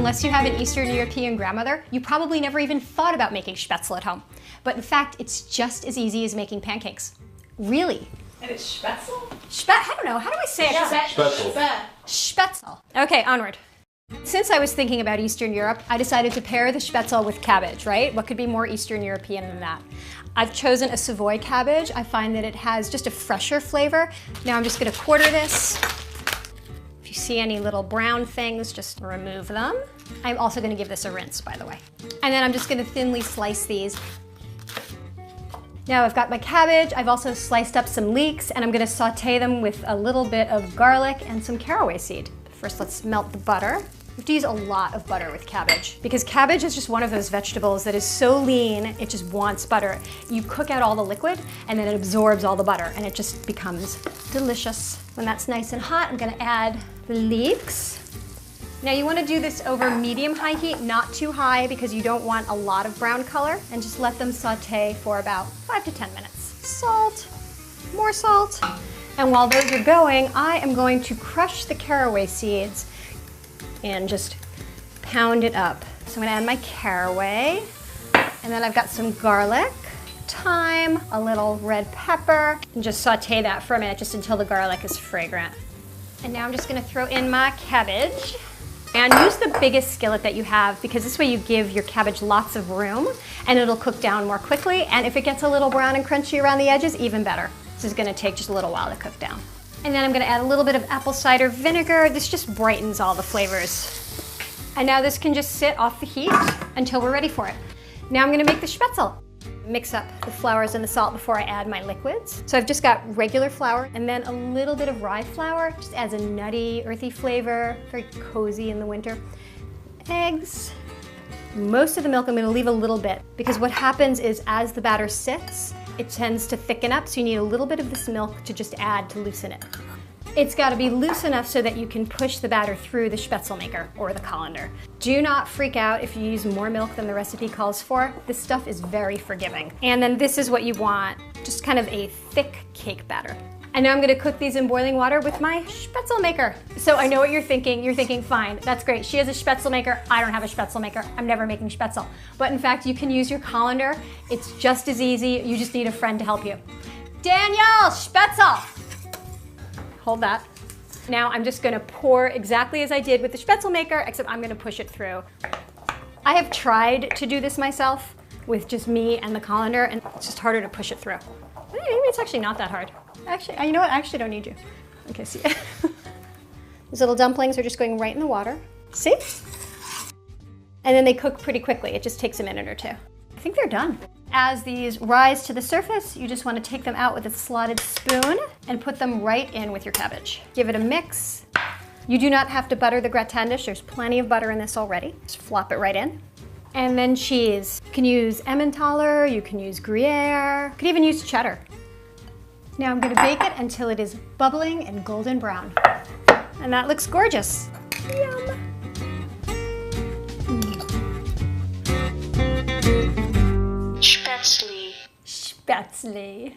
unless you have an Eastern European grandmother, you probably never even thought about making Spaetzle at home. But in fact, it's just as easy as making pancakes. Really. And it's Spaetzle? I don't know, how do I say it? Spaetzle. Spaetzle. Okay, onward. Since I was thinking about Eastern Europe, I decided to pair the Spaetzle with cabbage, right? What could be more Eastern European than that? I've chosen a Savoy cabbage. I find that it has just a fresher flavor. Now I'm just gonna quarter this. If you see any little brown things, just remove them. I'm also gonna give this a rinse, by the way. And then I'm just gonna thinly slice these. Now I've got my cabbage, I've also sliced up some leeks, and I'm gonna saute them with a little bit of garlic and some caraway seed. First, let's melt the butter. You have to use a lot of butter with cabbage because cabbage is just one of those vegetables that is so lean, it just wants butter. You cook out all the liquid and then it absorbs all the butter and it just becomes delicious. When that's nice and hot, I'm gonna add the leeks. Now you wanna do this over medium-high heat, not too high because you don't want a lot of brown color, and just let them saute for about 5 to 10 minutes. Salt, more salt. And while those are going, I am going to crush the caraway seeds and just pound it up. So I'm gonna add my caraway, and then I've got some garlic, thyme, a little red pepper, and just saute that for a minute just until the garlic is fragrant. And now I'm just gonna throw in my cabbage. And use the biggest skillet that you have because this way you give your cabbage lots of room and it'll cook down more quickly. And if it gets a little brown and crunchy around the edges, even better. This is gonna take just a little while to cook down. And then I'm gonna add a little bit of apple cider vinegar. This just brightens all the flavors. And now this can just sit off the heat until we're ready for it. Now I'm gonna make the Spaetzle. Mix up the flours and the salt before I add my liquids. So I've just got regular flour and then a little bit of rye flour. Just adds a nutty, earthy flavor, very cozy in the winter. Eggs. Most of the milk I'm gonna leave a little bit because what happens is as the batter sits, it tends to thicken up, so you need a little bit of this milk to just add to loosen it. It's gotta be loose enough so that you can push the batter through the Spaetzle maker or the colander. Do not freak out if you use more milk than the recipe calls for. This stuff is very forgiving. And then this is what you want, just kind of a thick cake batter. And now I'm gonna cook these in boiling water with my Spaetzle maker. So I know what you're thinking. You're thinking, fine, that's great. She has a Spaetzle maker. I don't have a Spaetzle maker. I'm never making Spaetzle. But in fact, you can use your colander. It's just as easy. You just need a friend to help you. Danielle, Spaetzle! Hold that. Now I'm just gonna pour exactly as I did with the Spaetzle maker, except I'm gonna push it through. I have tried to do this myself with just me and the colander, and it's just harder to push it through. Maybe it's actually not that hard. Actually, you know what? I actually don't need you. Okay, see. These little dumplings are just going right in the water. See? And then they cook pretty quickly. It just takes a minute or two. I think they're done. As these rise to the surface, you just want to take them out with a slotted spoon and put them right in with your cabbage. Give it a mix. You do not have to butter the gratin dish. There's plenty of butter in this already. Just flop it right in. And then cheese. You can use Emmentaler, you can use Gruyere, you could even use cheddar. Now I'm gonna bake it until it is bubbling and golden brown. And that looks gorgeous. Yum. Spaetzle. Spaetzle.